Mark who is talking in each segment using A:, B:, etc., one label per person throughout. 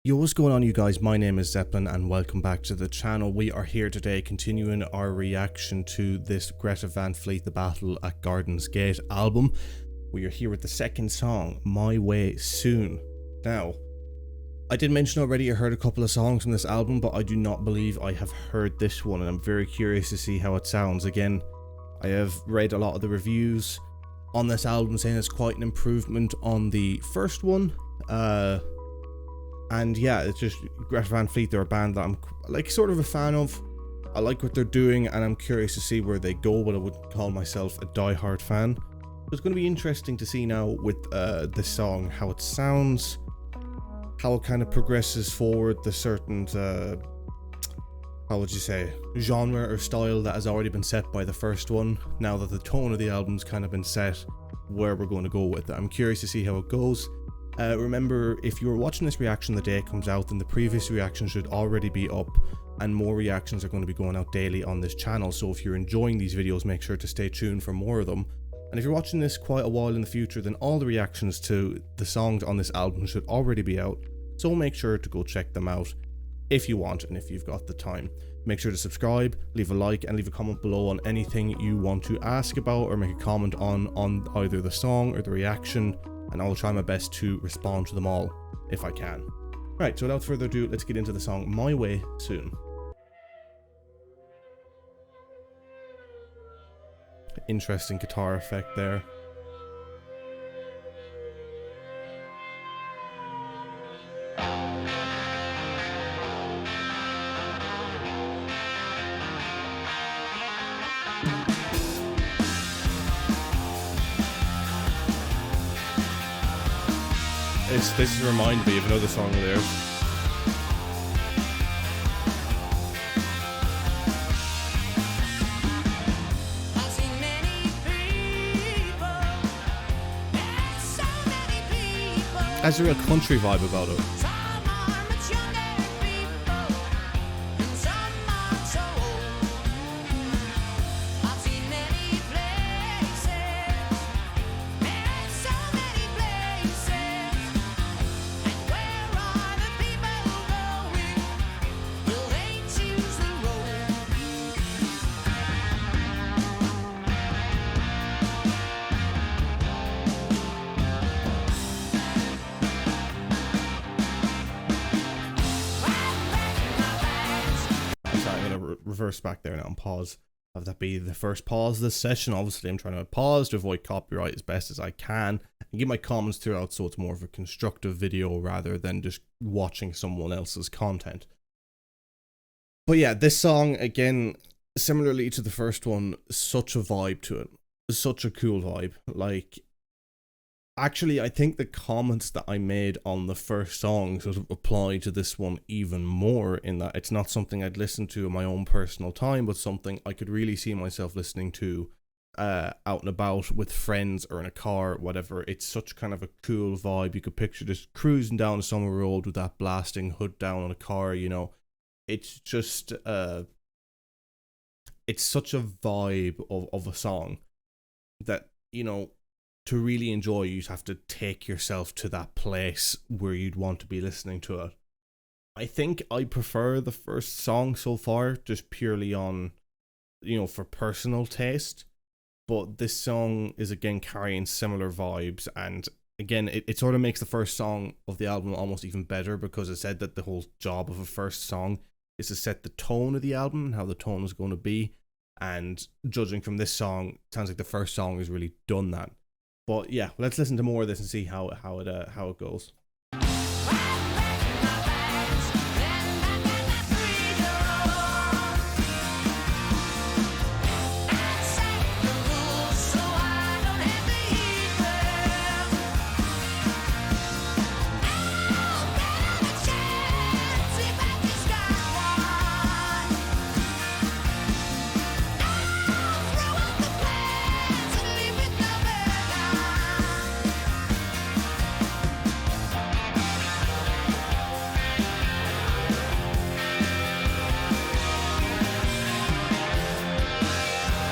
A: Yo, what's going on, you guys? My name is Zeppelin and welcome back to the channel. We are here today continuing our reaction to this Greta Van Fleet The Battle at Garden's Gate album. We are here with the second song, My Way Soon. Now, I did mention already I heard a couple of songs from this album, but I do not believe I have heard this one, and I'm very curious to see how it sounds. Again, I have read a lot of the reviews on this album saying it's quite an improvement on the first one. And yeah, it's just Greta Van Fleet. They're a band that I'm like sort of a fan of. I like what they're doing and I'm curious to see where they go, but I wouldn't call myself a die-hard fan. It's going to be interesting to see now with this song, how it sounds, how it kind of progresses forward, the certain, how would you say, genre or style that has already been set by the first one. Now that the tone of the album's kind of been set, where we're going to go with it. I'm curious to see how it goes. Remember, if you were watching this reaction the day it comes out, then the previous reaction should already be up, and more reactions are going to be going out daily on this channel. So if you're enjoying these videos, make sure to stay tuned for more of them. And if you're watching this quite a while in the future, then all the reactions to the songs on this album should already be out. So make sure to go check them out if you want and if you've got the time. Make sure to subscribe, leave a like, and leave a comment below on anything you want to ask about or make a comment on either the song or the reaction, and I'll try my best to respond to them all if I can. Right, so without further ado, let's get into the song My Way Soon. Interesting guitar effect there. This reminds me of another song of theirs. Has a real country vibe about it. Reverse back there now and pause. Have that be the first pause of this session. Obviously, I'm trying to pause to avoid copyright as best as I can and give my comments throughout, so it's more of a constructive video rather than just watching someone else's content. But yeah, this song, again, similarly to the first one, such a vibe to it. Such a cool vibe. Like, actually, I think the comments that I made on the first song sort of apply to this one even more, in that it's not something I'd listen to in my own personal time, but something I could really see myself listening to out and about with friends or in a car, whatever. It's such kind of a cool vibe. You could picture just cruising down a summer road with that blasting hood down on a car, you know. It's just, it's such a vibe of a song that, you know, to really enjoy, you'd have to take yourself to that place where you'd want to be listening to it. I think I prefer the first song so far, just purely on, you know, for personal taste. But this song is again carrying similar vibes, and again, it sort of makes the first song of the album almost even better, because it said that the whole job of a first song is to set the tone of the album and how the tone is going to be. And judging from this song, it sounds like the first song has really done that. But yeah, let's listen to more of this and see how it goes.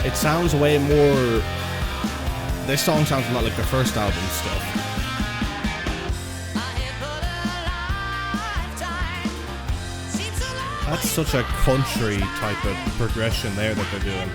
A: It sounds way more... This song sounds a lot like the first album stuff. That's such a country type of progression there that they're doing.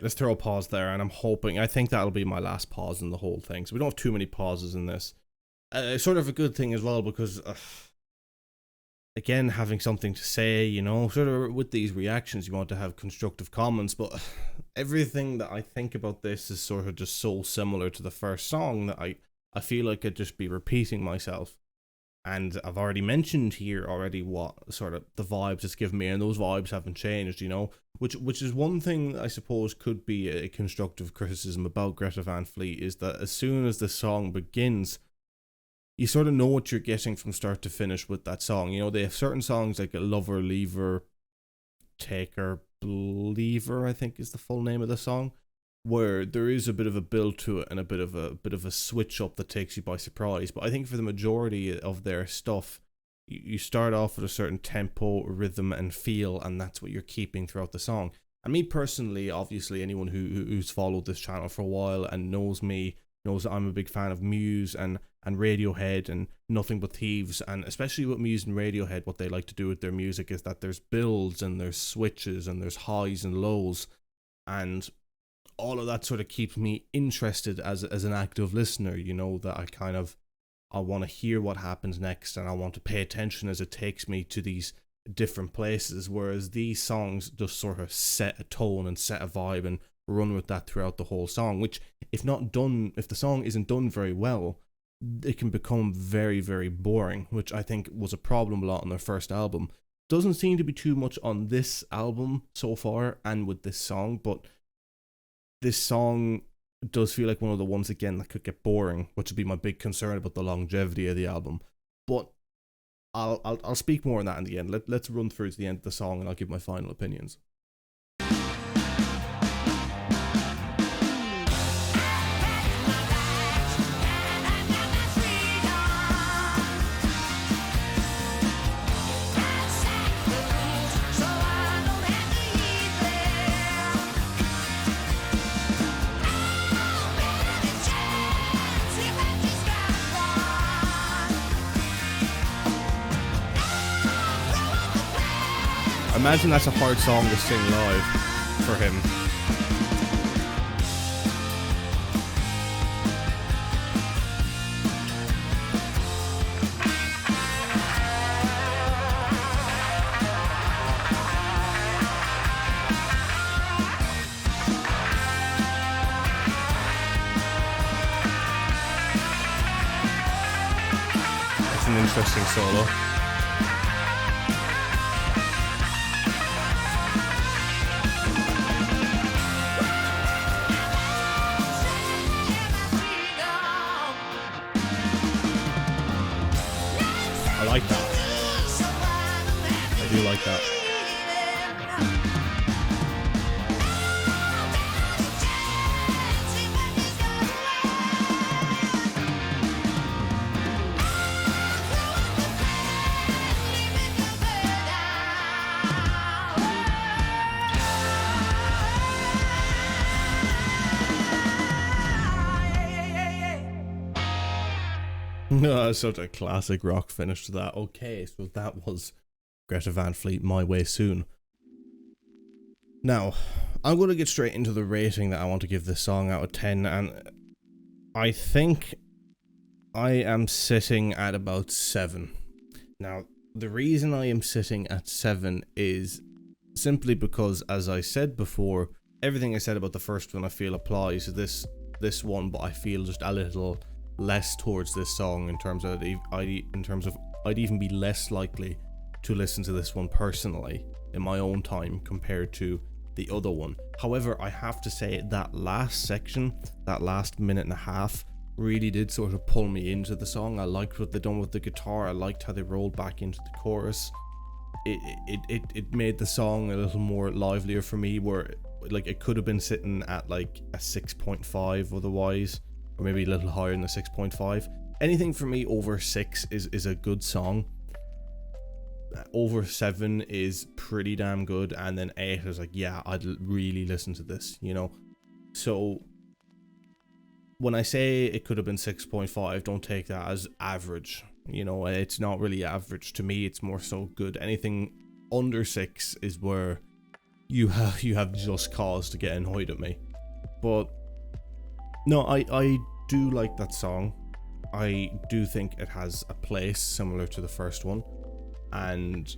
A: Let's throw a pause there, and I think that'll be my last pause in the whole thing, so we don't have too many pauses in this. Sort of a good thing as well, because again, having something to say, you know, sort of with these reactions you want to have constructive comments, but everything that I think about this is sort of just so similar to the first song that I feel like I'd just be repeating myself. And I've already mentioned here what sort of the vibes it's given me, and those vibes haven't changed, you know, which is one thing I suppose could be a constructive criticism about Greta Van Fleet, is that as soon as the song begins, you sort of know what you're getting from start to finish with that song. You know, they have certain songs like Lover, Leaver, Taker, Believer, I think is the full name of the song, where there is a bit of a build to it and a bit of a switch up that takes you by surprise. But I think for the majority of their stuff, you start off with a certain tempo, rhythm, and feel, and that's what you're keeping throughout the song. And me personally, obviously, anyone who's followed this channel for a while and knows me knows that I'm a big fan of Muse and Radiohead and Nothing But Thieves, and especially with Muse and Radiohead, what they like to do with their music is that there's builds and there's switches and there's highs and lows, and all of that sort of keeps me interested as an active listener, you know, that I want to hear what happens next, and I want to pay attention as it takes me to these different places, whereas these songs just sort of set a tone and set a vibe and run with that throughout the whole song, which if the song isn't done very well, it can become very, very boring, which I think was a problem a lot on their first album. Doesn't seem to be too much on this album so far and with this song, but this song does feel like one of the ones again that could get boring, which would be my big concern about the longevity of the album. But I'll speak more on that in the end. Let's run through to the end of the song and I'll give my final opinions. Imagine that's a hard song to sing live for him. It's an interesting solo. I like that. I do like that. Such a classic rock finish to that. Okay, so that was Greta Van Fleet, My Way Soon. Now, I'm going to get straight into the rating that I want to give this song out of 10, and I think I am sitting at about 7. Now, the reason I am sitting at 7 is simply because, as I said before, everything I said about the first one I feel applies to this one, but I feel just a little less towards this song in terms of I'd even be less likely to listen to this one personally in my own time compared to the other one. However, I have to say that last section, that last minute and a half, really did sort of pull me into the song. I liked what they done with the guitar. I liked how they rolled back into the chorus. It made the song a little more livelier for me, where like it could have been sitting at like a 6.5 otherwise, or maybe a little higher than the 6.5. Anything for me over 6 is a good song. Over 7 is pretty damn good, and then 8 is like, yeah, I'd really listen to this, you know. So when I say it could have been 6.5, don't take that as average. You know, it's not really average. To me, it's more so good. Anything under 6 is where you have just cause to get annoyed at me. But no, I do like that song. I do think it has a place similar to the first one, and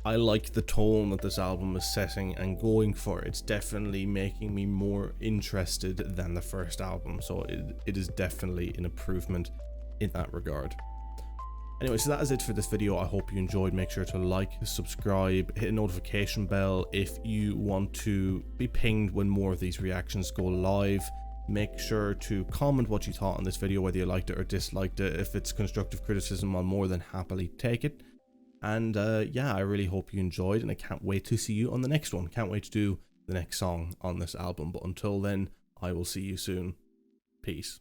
A: I like the tone that this album is setting and going for. It's definitely making me more interested than the first album, so it is definitely an improvement in that regard. Anyway, so that is it for this video. I hope you enjoyed. Make sure to like, subscribe, hit a notification bell if you want to be pinged when more of these reactions go live. Make sure to comment what you thought on this video, whether you liked it or disliked it. If it's constructive criticism, I'll more than happily take it. And yeah, I really hope you enjoyed, and I can't wait to see you on the next one. Can't wait to do the next song on this album. But until then, I will see you soon. Peace.